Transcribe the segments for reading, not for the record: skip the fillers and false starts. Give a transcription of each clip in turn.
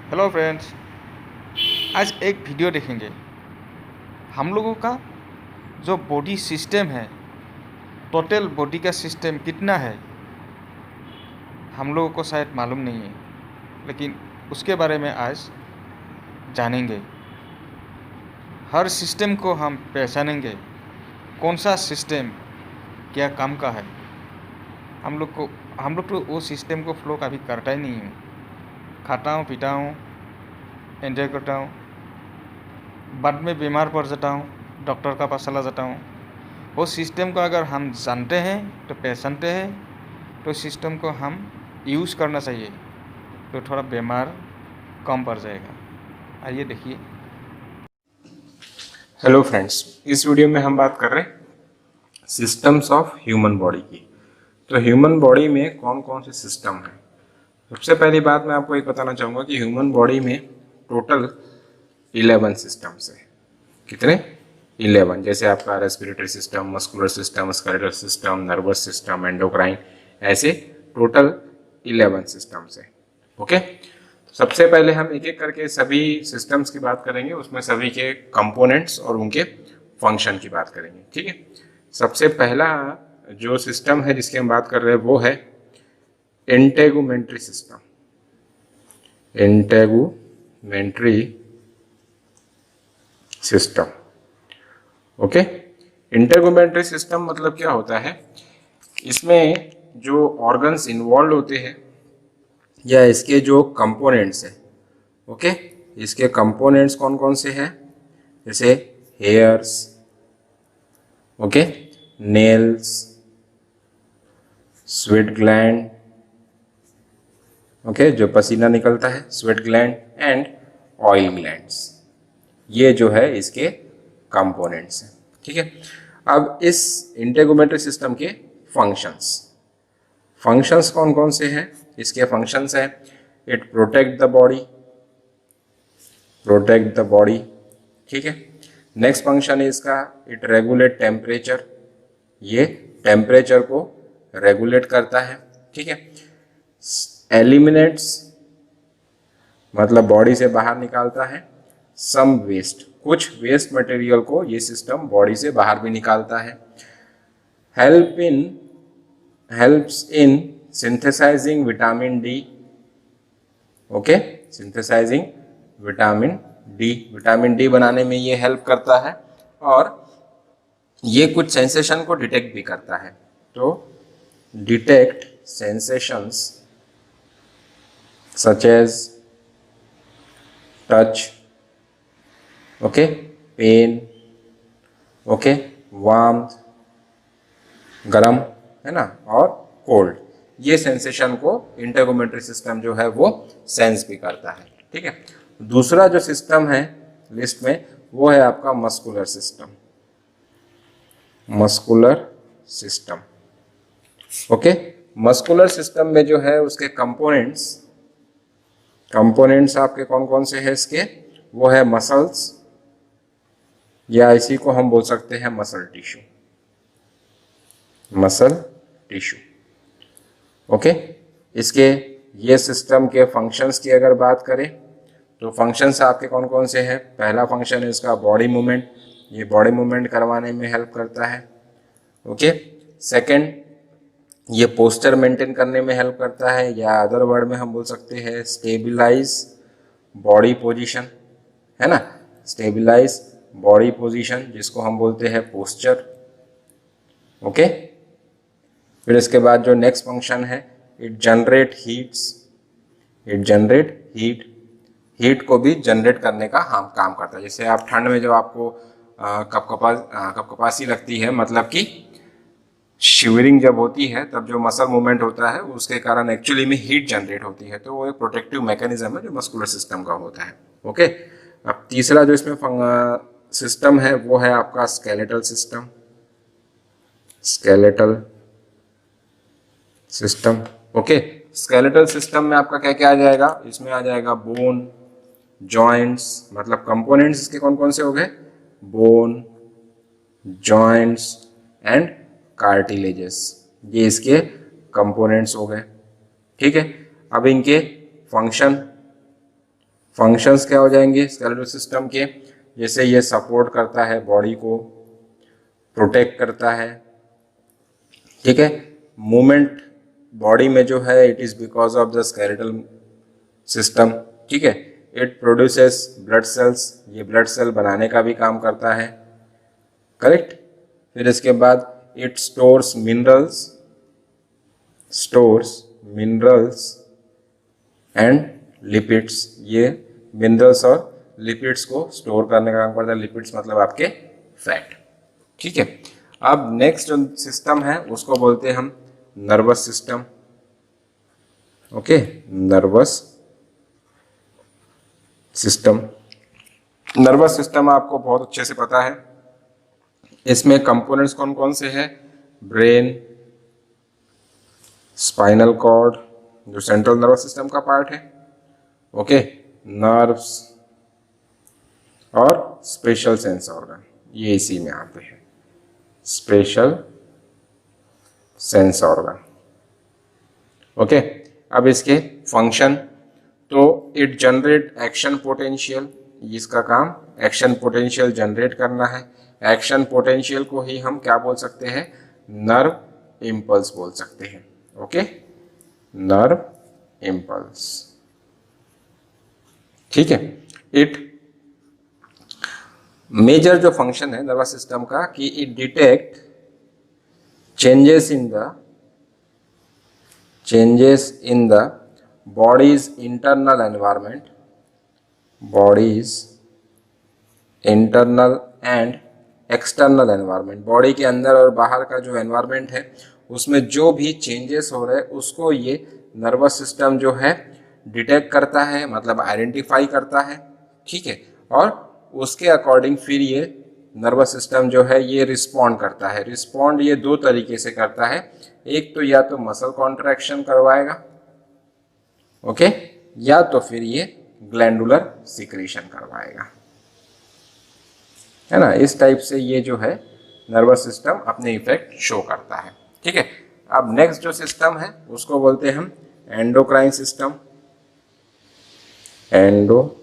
Hello friends, आज एक video देखेंगे। हम लोगों का जो बॉडी सिस्टम है, टोटल बॉडी का सिस्टम कितना है, हम लोगों को शायद मालूम नहीं है, लेकिन उसके बारे में आज जानेंगे। हर सिस्टम को हम पहचानेंगे, कौन सा सिस्टम क्या काम का है। हम लोग तो वो सिस्टम को फ्लो कभी करता ही नहीं हूँ। खाता हूँ, पीता हूँ, एंजॉय करता हूँ, बाद में बीमार पड़ जाता हूँ, डॉक्टर का पास चला जाता हूँ। वो सिस्टम को अगर हम जानते हैं तो पहचानते हैं, तो सिस्टम को हम यूज़ करना चाहिए, तो थोड़ा बीमार कम पड़ जाएगा। आइए देखिए। हेलो फ्रेंड्स, इस वीडियो में हम बात कर रहे हैं सिस्टम्स ऑफ ह्यूमन बॉडी की। तो ह्यूमन बॉडी में कौन कौन से सिस्टम हैं। सबसे पहली बात मैं आपको एक बताना चाहूँगा कि ह्यूमन बॉडी में टोटल 11 सिस्टम्स हैं। कितने? 11। जैसे आपका respiratory system, muscular system, skeletal system, nervous system, endocrine, ऐसे टोटल 11 सिस्टम्स हैं। ओके, सबसे पहले हम एक एक करके सभी सिस्टम्स की बात करेंगे, उसमें सभी के कंपोनेंट्स और उनके फंक्शन की बात करेंगे। ठीक है, सबसे पहला जो सिस्टम है जिसकी हम बात कर रहे हैं वो है integumentary system. Integumentary system. Okay, integumentary system मतलब क्या होता है? इसमें जो ऑर्गन्स इन्वॉल्व होते हैं या इसके जो कंपोनेंट्स हैं, ओके, इसके कंपोनेंट्स कौन कौन से हैं? जैसे hairs, okay, nails, sweat gland, okay, जो पसीना निकलता है, sweat gland, and oil glands, ये जो है इसके कंपोनेंट्स हैं। ठीक है, अब इस इंटेगुमेंट्री सिस्टम के फंक्शंस फंक्शंस कौन कौन से हैं? इसके फंक्शंस हैं, इट प्रोटेक्ट द बॉडी। ठीक है, नेक्स्ट फंक्शन है इसका, इट रेगुलेट टेम्परेचर, ये टेम्परेचर को रेगुलेट करता है। ठीक है, एलिमिनेट्स मतलब बॉडी से बाहर निकालता है सम वेस्ट, कुछ वेस्ट मटेरियल को ये सिस्टम बॉडी से बाहर भी निकालता है। Helps in synthesising vitamin D, okay, synthesising vitamin D बनाने में ये हेल्प करता है, और ये कुछ सेंसेशन को डिटेक्ट भी करता है। तो detect sensations such as touch, okay, pain, okay, warmth, गरम, है ना, और कोल्ड, ये सेंसेशन को इंटेगुमेंट्री सिस्टम जो है वो सेंस भी करता है। ठीक है, दूसरा जो सिस्टम है लिस्ट में वो है आपका muscular system. Muscular system, okay, muscular system में जो है उसके कंपोनेंट्स आपके कौन कौन से हैं इसके? वो है मसल्स, या इसी को हम बोल सकते हैं मसल टिश्यू। ओके, इसके ये सिस्टम के फंक्शंस की अगर बात करें तो फंक्शंस आपके कौन कौन से हैं? पहला फंक्शन है इसका बॉडी मूवमेंट, ये बॉडी मूवमेंट करवाने में हेल्प करता है। ओके, सेकंड, ये पोस्चर मेंटेन करने में हेल्प करता है, या अदर वर्ड में हम बोल सकते हैं स्टेबिलाइज बॉडी पोजीशन, है ना, स्टेबिलाइज बॉडी पोजीशन, जिसको हम बोलते हैं पोस्चर। ओके, फिर इसके बाद जो नेक्स्ट फंक्शन है, इट जनरेट हीट को भी जनरेट करने का हम काम करता है। जैसे आप ठंड में जो आपको कपकपासी लगती है, मतलब कि शिवरिंग जब होती है, तब जो मसल मूवमेंट होता है उसके कारण एक्चुअली में हीट जनरेट होती है, तो वो एक प्रोटेक्टिव मैकेनिज्म है जो मस्कुलर सिस्टम का होता है। ओके, अब तीसरा जो इसमें सिस्टम है वो है आपका skeletal system. Okay, skeletal system में आपका क्या क्या आ जाएगा? इसमें आ जाएगा बोन, जॉइंट्स, मतलब कंपोनेंट्स इसके कौन कौन से हो गए? बोन, जॉइंट्स एंड कार्टिलेजेस, ये इसके कंपोनेंट्स हो गए। ठीक है, अब इनके फंक्शन फंक्शंस क्या हो जाएंगे स्केलेटल सिस्टम के, जैसे ये सपोर्ट करता है बॉडी को, प्रोटेक्ट करता है, ठीक है। मूवमेंट बॉडी में जो है it is because of the skeletal system, ठीक है। इट प्रोड्यूसेस ब्लड सेल्स, ये ब्लड सेल बनाने का भी काम करता है, करेक्ट। फिर इसके बाद it stores minerals and lipids, ये मिनरल्स और लिपिड्स को स्टोर करने का काम करता है। लिपिड्स मतलब आपके फैट, ठीक है। अब नेक्स्ट जो सिस्टम है उसको बोलते हैं हम nervous system, okay. Nervous system आपको बहुत अच्छे से पता है। इसमें कंपोनेंट्स कौन कौन से हैं? ब्रेन, स्पाइनल कॉर्ड जो सेंट्रल नर्वस सिस्टम का पार्ट है, ओके, नर्व्स और स्पेशल सेंस ऑर्गन, ये इसी में आते हैं, स्पेशल सेंस ऑर्गन, ओके। अब इसके फंक्शन, तो इट जनरेट एक्शन पोटेंशियल, इसका काम एक्शन पोटेंशियल जनरेट करना है। एक्शन पोटेंशियल को ही हम क्या बोल सकते हैं? नर्व इम्पल्स बोल सकते हैं, ओके, नर्व इम्पल्स, ठीक है। इट मेजर जो फंक्शन है नर्वस सिस्टम का कि it detect changes in the bodies internal environment, bodies internal and external environment, body के अंदर और बाहर का जो एनवायरमेंट है उसमें जो भी चेंजेस हो रहे हैं उसको ये नर्वस सिस्टम जो है डिटेक्ट करता है, मतलब आइडेंटिफाई करता है, ठीक है। और उसके अकॉर्डिंग फिर ये नर्वस सिस्टम जो है ये रिस्पॉन्ड करता है। रिस्पॉन्ड ये दो तरीके से करता है, एक तो या तो मसल कॉन्ट्रैक्शन करवाएगा, ओके, या तो फिर ये ग्लैंडुलर सिक्रीशन करवाएगा, है ना। इस टाइप से ये जो है नर्वस सिस्टम अपने इफेक्ट शो करता है, ठीक है। अब नेक्स्ट जो सिस्टम है उसको बोलते हैं हम एंडोक्राइन सिस्टम, एंडोक्राइन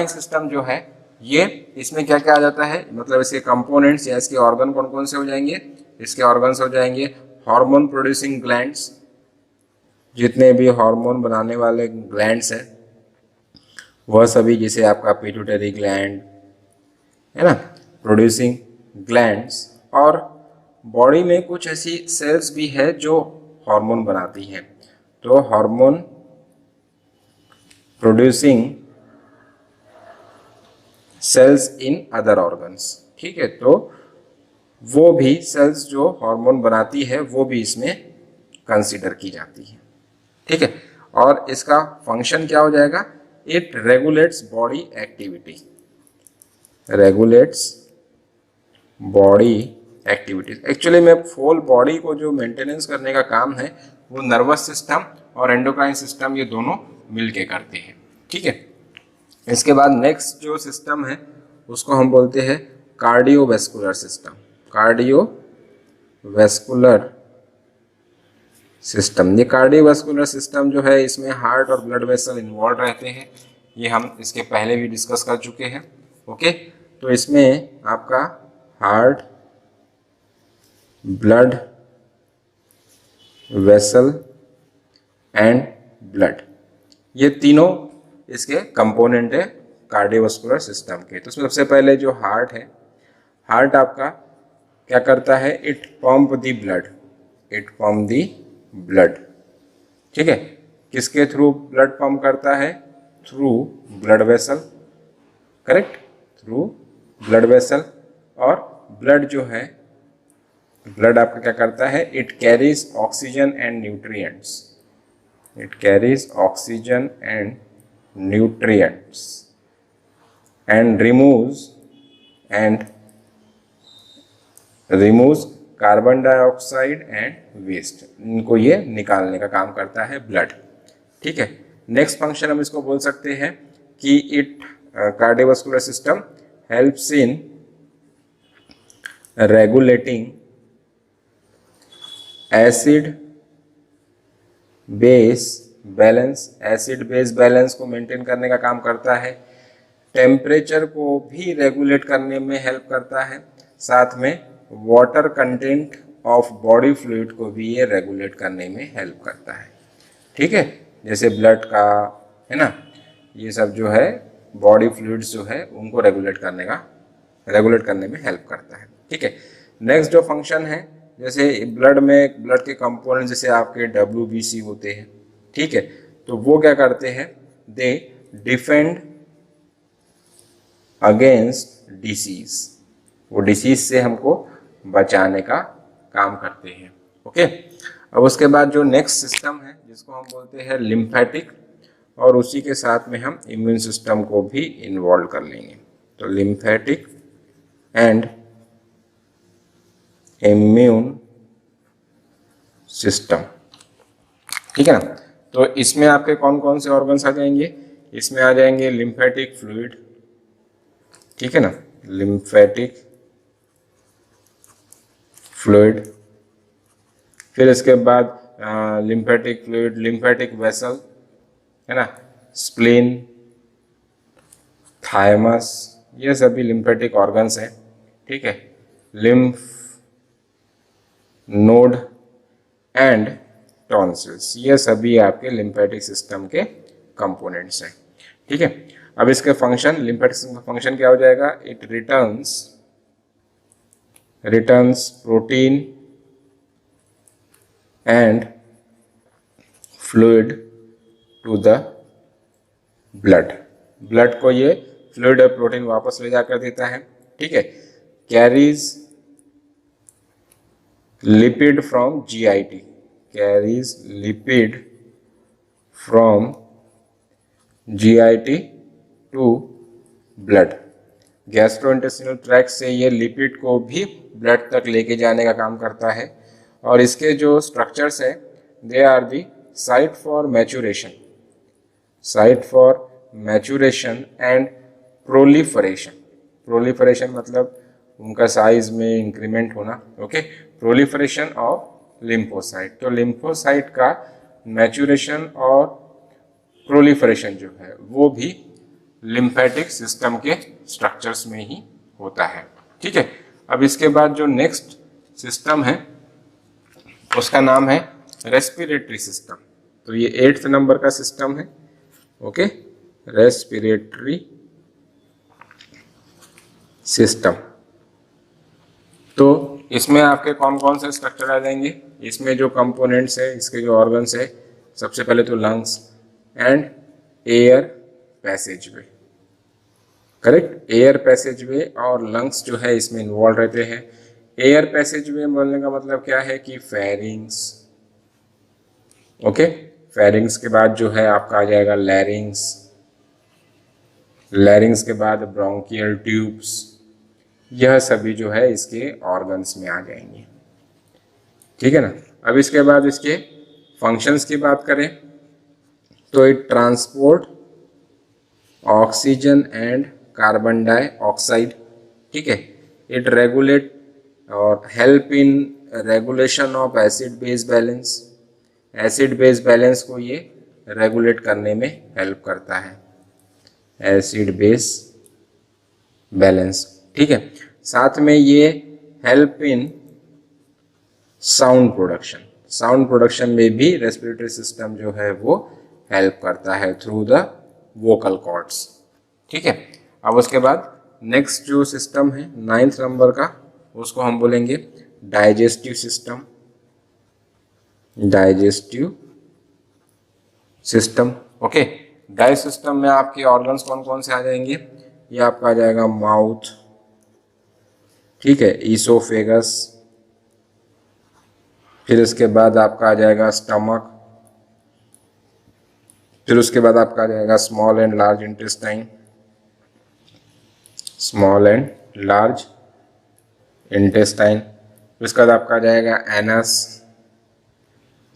सिस्टम जो है ये, इसमें क्या क्या आ जाता है, मतलब इसके कंपोनेंट्स या इसके ऑर्गन कौन कौन से हो जाएंगे? इसके ऑर्गन्स हो जाएंगे हार्मोन प्रोड्यूसिंग ग्लैंड्स, जितने भी हार्मोन बनाने वाले ग्लैंड्स हैं वह सभी, जैसे आपका पिट्यूटरी ग्लैंड है ना, प्रोड्यूसिंग ग्लैंड्स। और बॉडी में कुछ ऐसी सेल्स भी है जो हार्मोन बनाती हैं, तो hormone producing sales in other organs, ठीक है। तो वो भी सेल्स जो हार्मोन बनाती है वो भी इसमें कंसीडर की जाती है, ठीक है। और इसका फंक्शन क्या हो जाएगा? It regulates body activity, regulates body activities. Actually में होल बॉडी को जो मेंटेनेंस करने का काम है वो नर्वस सिस्टम और एंडोक्राइन सिस्टम ये दोनों मिलके करते हैं, ठीक है। इसके बाद नेक्स्ट जो सिस्टम है उसको हम बोलते हैं कार्डियोवैस्कुलर सिस्टम, कार्डियोवैस्कुलर सिस्टम। ये कार्डियोवैस्कुलर सिस्टम जो है इसमें हार्ट और ब्लड वेसल इन्वॉल्व रहते हैं, ये हम इसके पहले भी डिस्कस कर चुके हैं, ओके। तो इसमें आपका heart, blood vessel and blood, ये तीनों इसके कंपोनेंट है कार्डियोवैस्कुलर सिस्टम के। तो सबसे पहले जो हार्ट है, हार्ट आपका क्या करता है? इट पंप द ब्लड, ठीक है। किसके थ्रू ब्लड पंप करता है? Through blood vessel, correct, through blood vessel. और ब्लड जो है, ब्लड आपका क्या करता है? It carries oxygen and nutrients, it carries oxygen and nutrients and removes carbon dioxide and waste, इनको ये निकालने का काम करता है ब्लड, ठीक है। नेक्स्ट फंक्शन हम इसको बोल सकते हैं कि it cardiovascular system helps in regulating acid base balance, acid base balance को मेंटेन करने का काम करता है, टेम्परेचर को भी रेगुलेट करने में हेल्प करता है, साथ में water content of body fluid को भी ये रेगुलेट करने में हेल्प करता है। ठीक है, जैसे ब्लड का है ना, ये सब जो है बॉडी फ्लूइड्स जो है उनको रेगुलेट करने में हेल्प करता है। ठीक है, नेक्स्ट जो फंक्शन है, जैसे ब्लड के कंपोनेंट जैसे आपके WBC होते हैं, ठीक है, तो वो क्या करते हैं, दे डिफेंड अगेंस्ट डिसीज, वो डिसीज से हमको बचाने का काम करते हैं। ओके, अब उसके बाद जो नेक्स्ट सिस्टम है जिसको हम बोलते हैं लिम्फेटिक, और उसी के साथ में हम इम्यून सिस्टम को भी इन्वॉल्व कर लेंगे। तो लिम्फेटिक एंड इम्यून सिस्टम, ठीक है ना। तो इसमें आपके कौन कौन से ऑर्गन्स आ जाएंगे, इसमें आ जाएंगे लिम्फेटिक फ्लूइड, ठीक है ना, लिम्फेटिक फ्लूइड, फिर इसके बाद लिम्फेटिक फ्लूइड, लिम्फेटिक वेसल, है ना, स्प्लीन, थायमस, ये सभी लिम्फेटिक ऑर्गन्स हैं। ठीक है, लिम्फ नोड एंड टॉन्सिल्स, ये सभी आपके लिम्फेटिक सिस्टम के कंपोनेंट्स हैं। ठीक है, अब इसके फंक्शन, लिम्फेटिक सिस्टम का फंक्शन क्या हो जाएगा, it returns protein and fluid to the blood को ये फ्लूइड और प्रोटीन वापस ले जाकर देता है। ठीक है, carries lipid from GIT, carries lipid from GIT to blood, gastrointestinal tract से ये लिपिड को भी ब्लड तक लेके जाने का काम करता है। और इसके जो स्ट्रक्चर्स है, they are the site for maturation and proliferation मतलब उनका साइज में इंक्रीमेंट होना। ओके, प्रोलिफरेशन ऑफ लिम्फोसाइट, तो लिम्फोसाइट का मैच्यूरेशन और प्रोलिफरेशन जो है वो भी लिम्फेटिक सिस्टम के स्ट्रक्चर्स में ही होता है। ठीक है, अब इसके बाद जो नेक्स्ट सिस्टम है उसका नाम है रेस्पिरेटरी सिस्टम। तो ये 8th नंबर का सिस्टम है। Okay, respiratory system. तो इसमें आपके कौन कौन से स्ट्रक्चर आ जाएंगे, इसमें जो कंपोनेंट्स है, इसके जो ऑर्गन्स है, सबसे पहले तो lungs and air passageway. Correct, air passageway और लंग्स जो है इसमें इन्वॉल्व रहते हैं। एयर पैसेजवे बोलने का मतलब क्या है कि फेरिंग्स। ओके, फेरिंग्स के बाद जो है आपका आ जाएगा लैरिंग्स, लैरिंग्स के बाद ब्रोंकियल ट्यूब्स, यह सभी जो है इसके ऑर्गन्स में आ जाएंगे। ठीक है ना। अब इसके बाद इसके फंक्शंस की बात करें तो it transport oxygen and carbon dioxide. ठीक है, इट रेगुलेट और help in regulation of acid base balance, acid base balance को ये रेगुलेट करने में हेल्प करता है, एसिड बेस बैलेंस। ठीक है, साथ में ये help in sound production, sound production में भी रेस्पिरेटरी सिस्टम जो है वो हेल्प करता है थ्रू द वोकल कॉर्ड्स। ठीक है, अब उसके बाद नेक्स्ट जो सिस्टम है 9th नंबर का, उसको हम बोलेंगे digestive system. Digestive system. Okay, digestive system में आपके ऑर्गन्स कौन कौन से आ जाएंगे, ये आपका आ जाएगा माउथ, ठीक है, ईसोफेगस, फिर उसके बाद आपका आ जाएगा स्टमक, फिर उसके बाद आपका आ जाएगा small and large intestine, small and large intestine, फिर उसके बाद आपका आ जाएगा anus,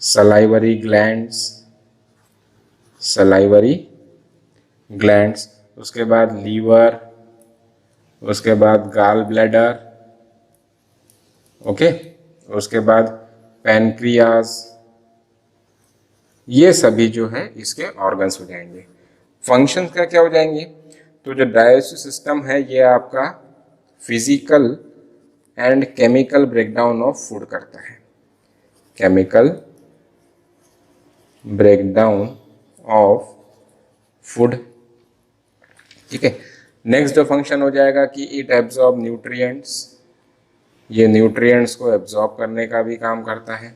salivary glands, salivary glands, उसके बाद लीवर, उसके बाद गाल ब्लैडर, ओके, उसके बाद पैनक्रियाज, ये सभी जो है इसके ऑर्गन्स हो जाएंगे। फंक्शंस का क्या हो जाएंगे? तो जो डाइजेस्टिव सिस्टम है ये आपका physical and chemical breakdown of food करता है, केमिकल ब्रेकडाउन ऑफ फूड। ठीक है। नेक्स्ट जो फंक्शन हो जाएगा कि इट एब्जॉर्ब न्यूट्रिएंट्स, ये न्यूट्रिएंट्स को एब्जॉर्ब करने का भी काम करता है।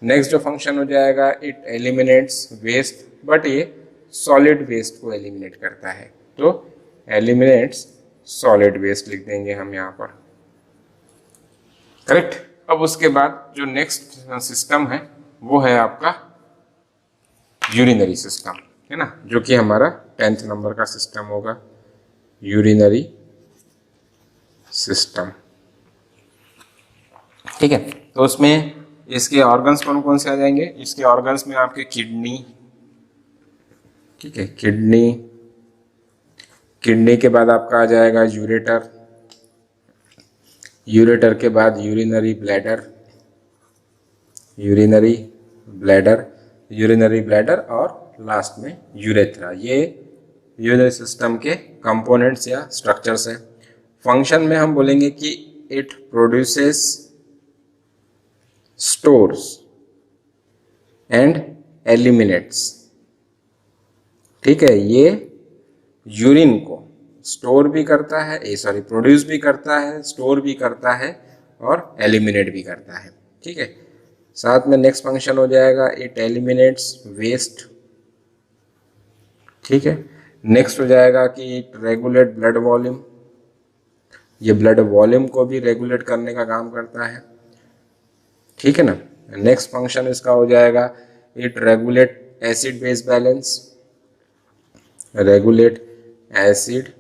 नेक्स्ट जो फंक्शन हो जाएगा इट एलिमिनेट्स वेस्ट, बट ये सॉलिड वेस्ट को एलिमिनेट करता है, तो एलिमिनेट्स सॉलिड वेस्ट लिख देंगे हम यहाँ पर। करेक्ट। अब उसके बाद जो नेक्स्ट सिस्टम है वो है आपका यूरिनरी सिस्टम, है ना, जो कि हमारा 10th नंबर का सिस्टम होगा, यूरिनरी सिस्टम। ठीक है। तो उसमें इसके ऑर्गन्स कौन कौन से आ जाएंगे? इसके ऑर्गन्स में आपके किडनी, ठीक है, किडनी, किडनी के बाद आपका आ जाएगा यूरेटर, यूरेटर के बाद urinary bladder, urinary bladder, urinary bladder और लास्ट में यूरेथ्रा। ये यूरिनरी सिस्टम के कंपोनेंट्स या स्ट्रक्चर्स है। फंक्शन में हम बोलेंगे कि it produces stores and eliminates. ठीक है, ये यूरिन को स्टोर भी करता है, प्रोड्यूस भी करता है, स्टोर भी करता है और एलिमिनेट भी करता है। ठीक है। साथ में नेक्स्ट फंक्शन हो जाएगा इट एलिमिनेट्स वेस्ट। ठीक है। नेक्स्ट हो जाएगा कि इट रेगुलेट ब्लड वॉल्यूम, ये ब्लड वॉल्यूम को भी रेगुलेट करने का काम करता है। ठीक है ना। नेक्स्ट फंक्शन इसका हो जाएगा it regulate acid base balance, regulate acid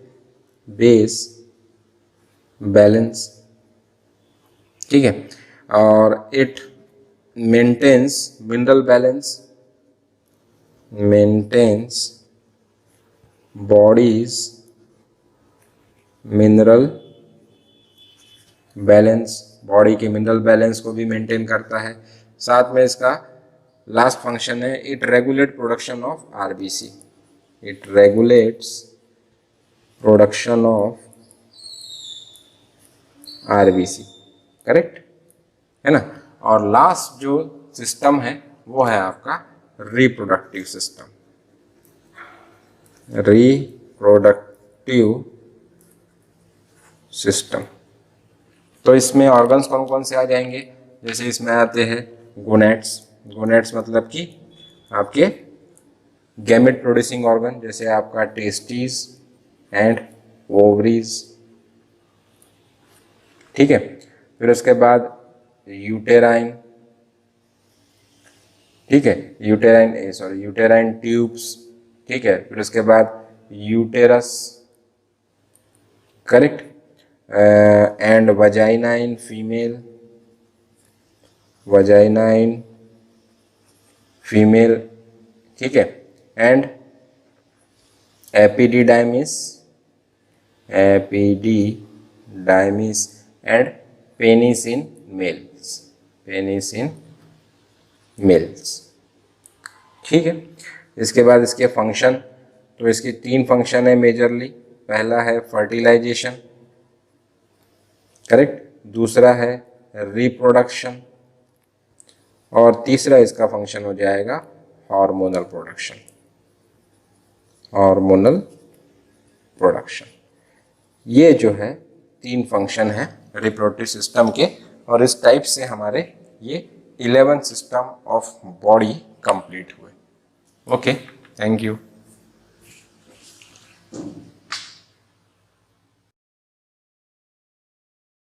base balance. ठीक है। और it maintains mineral balance, maintains body's mineral balance, body के मिनरल बैलेंस को भी मेंटेन करता है। साथ में इसका लास्ट फंक्शन है it regulate production of RBC, it regulates production of RBC. Correct है ना। और लास्ट जो सिस्टम है वो है आपका रिप्रोडक्टिव सिस्टम, रिप्रोडक्टिव सिस्टम। तो इसमें ऑर्गन्स कौन कौन से आ जाएंगे? जैसे इसमें आते हैं गोनेट्स, गोनेट्स मतलब कि आपके गैमेट प्रोड्यूसिंग ऑर्गन, जैसे आपका टेस्टिस एंड ओवरीज। ठीक है। फिर उसके बाद यूटेराइन, ठीक है, यूटेराइन ट्यूब्स। ठीक है। फिर उसके बाद uterus, correct, and vagina in female, vagina in female. ठीक है। And epididymis, epididymis and penis in males, penis in males. ठीक है। इसके बाद इसके फंक्शन, तो इसके 3 फंक्शन है मेजरली। पहला है फर्टिलाइजेशन, करेक्ट, दूसरा है रिप्रोडक्शन और तीसरा इसका फंक्शन हो जाएगा हार्मोनल प्रोडक्शन, हार्मोनल प्रोडक्शन। ये जो है 3 फंक्शन है रिप्रोडक्टिव सिस्टम के, और इस टाइप से हमारे ये 11 सिस्टम ऑफ बॉडी कंप्लीट हुए। Okay, thank you.